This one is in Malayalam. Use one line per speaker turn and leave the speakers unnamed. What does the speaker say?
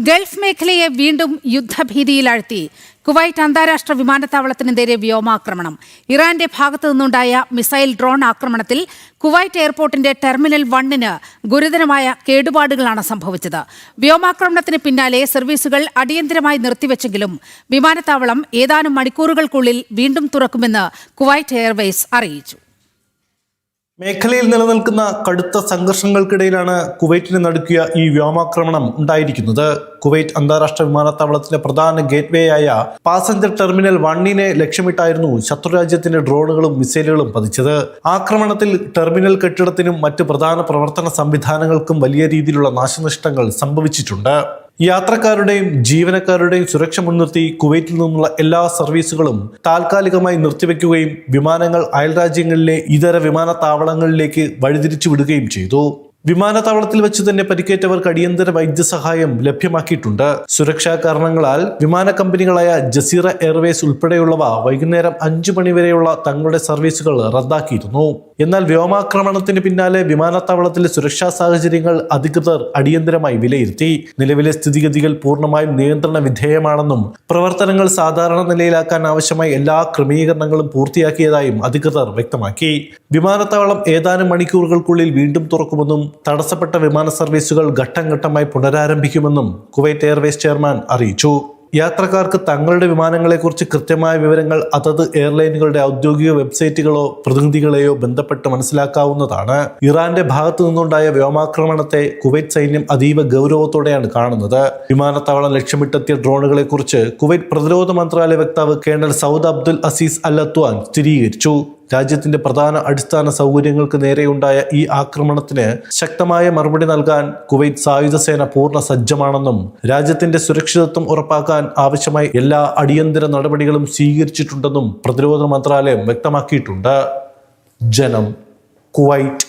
ഗൾഫ് മേഖലയെ വീണ്ടും യുദ്ധഭീതിയിലാഴ്ത്തി കുവൈറ്റ് അന്താരാഷ്ട്ര വിമാനത്താവളത്തിന് നേരെ വ്യോമാക്രമണം. ഇറാന്റെ ഭാഗത്തു നിന്നുണ്ടായ മിസൈൽ ഡ്രോൺ ആക്രമണത്തിൽ കുവൈറ്റ് എയർപോർട്ടിന്റെ ടെർമിനൽ 1-ന് ഗുരുതരമായ കേടുപാടുകളാണ് സംഭവിച്ചത്. വ്യോമാക്രമണത്തിന് പിന്നാലെ സർവീസുകൾ അടിയന്തരമായി നിർത്തിവെച്ചെങ്കിലും വിമാനത്താവളം ഏതാനും മണിക്കൂറുകൾക്കുള്ളിൽ വീണ്ടും തുറക്കുമെന്ന് കുവൈറ്റ് എയർവേസ് അറിയിച്ചു.
മേഖലയിൽ നിലനിൽക്കുന്ന കടുത്ത സംഘർഷങ്ങൾക്കിടയിലാണ് കുവൈറ്റിനെ നടുക്കിയ ഈ വ്യോമാക്രമണം ഉണ്ടായിരിക്കുന്നത്. കുവൈറ്റ് അന്താരാഷ്ട്ര വിമാനത്താവളത്തിന്റെ പ്രധാന ഗേറ്റ്വേ ആയ പാസഞ്ചർ ടെർമിനൽ 1-നെ ലക്ഷ്യമിട്ടായിരുന്നു ശത്രുരാജ്യത്തിന്റെ ഡ്രോണുകളും മിസൈലുകളും പതിച്ചത്. ആക്രമണത്തിൽ ടെർമിനൽ കെട്ടിടത്തിനും മറ്റ് പ്രധാന പ്രവർത്തന സംവിധാനങ്ങൾക്കും വലിയ രീതിയിലുള്ള നാശനഷ്ടങ്ങൾ സംഭവിച്ചിട്ടുണ്ട്. യാത്രക്കാരുടെയും ജീവനക്കാരുടെയും സുരക്ഷ മുൻനിർത്തി കുവൈറ്റിൽ നിന്നുള്ള എല്ലാ സർവീസുകളും താൽക്കാലികമായി നിർത്തിവെക്കുകയും വിമാനങ്ങൾ അയൽരാജ്യങ്ങളിലെ ഇതര വിമാനത്താവളങ്ങളിലേക്ക് വഴിതിരിച്ചു വിടുകയും ചെയ്തു. വിമാനത്താവളത്തിൽ വെച്ച് തന്നെ പരിക്കേറ്റവർക്ക് അടിയന്തര വൈദ്യസഹായം ലഭ്യമാക്കിയിട്ടുണ്ട്. സുരക്ഷാ കാരണങ്ങളാൽ വിമാന കമ്പനികളായ ജസീറ എയർവേസ് ഉൾപ്പെടെയുള്ളവ വൈകുന്നേരം 5 മണിവരെയുള്ള തങ്ങളുടെ സർവീസുകൾ റദ്ദാക്കിയിരുന്നു. എന്നാൽ വ്യോമാക്രമണത്തിന് പിന്നാലെ വിമാനത്താവളത്തിലെ സുരക്ഷാ സാഹചര്യങ്ങൾ അധികൃതർ അടിയന്തരമായി വിലയിരുത്തി. നിലവിലെ സ്ഥിതിഗതികൾ പൂർണ്ണമായും നിയന്ത്രണ വിധേയമാണെന്നും പ്രവർത്തനങ്ങൾ സാധാരണ നിലയിലാക്കാൻ ആവശ്യമായ എല്ലാ ക്രമീകരണങ്ങളും പൂർത്തിയാക്കിയതായും അധികൃതർ വ്യക്തമാക്കി. വിമാനത്താവളം ഏതാനും മണിക്കൂറുകൾക്കുള്ളിൽ വീണ്ടും തുറക്കുമെന്നും തടസ്സപ്പെട്ട വിമാന സർവീസുകൾ ഘട്ടം ഘട്ടമായി പുനരാരംഭിക്കുമെന്നും കുവൈറ്റ് എയർവേസ് ചെയർമാൻ അറിയിച്ചു. യാത്രക്കാർക്ക് തങ്ങളുടെ വിമാനങ്ങളെക്കുറിച്ച് കൃത്യമായ വിവരങ്ങൾ അതത് എയർലൈനുകളുടെ ഔദ്യോഗിക വെബ്സൈറ്റുകളോ പ്രതിനിധികളെയോ ബന്ധപ്പെട്ട് മനസ്സിലാക്കാവുന്നതാണ്. ഇറാന്റെ ഭാഗത്തു നിന്നുണ്ടായ വ്യോമാക്രമണത്തെ കുവൈറ്റ് സൈന്യം അതീവ ഗൗരവത്തോടെയാണ് കാണുന്നത്. വിമാനത്താവളം ലക്ഷ്യമിട്ടെത്തിയ ഡ്രോണുകളെ കുറിച്ച് കുവൈറ്റ് പ്രതിരോധ മന്ത്രാലയ വക്താവ് കേണൽ സൗദ് അബ്ദുൽ അസീസ് അൽ അത്വാൻ സ്ഥിരീകരിച്ചു. രാജ്യത്തിന്റെ പ്രധാന അടിസ്ഥാന സൗകര്യങ്ങൾക്ക് നേരെയുണ്ടായ ഈ ആക്രമണത്തിന് ശക്തമായ മറുപടി നൽകാൻ കുവൈറ്റ് സായുധ സേന പൂർണ്ണ സജ്ജമാണെന്നും രാജ്യത്തിന്റെ സുരക്ഷിതത്വം ഉറപ്പാക്കാൻ ആവശ്യമായ എല്ലാ അടിയന്തര നടപടികളും സ്വീകരിച്ചിട്ടുണ്ടെന്നും പ്രതിരോധ മന്ത്രാലയം വ്യക്തമാക്കിയിട്ടുണ്ട്. ജനം, കുവൈറ്റ്.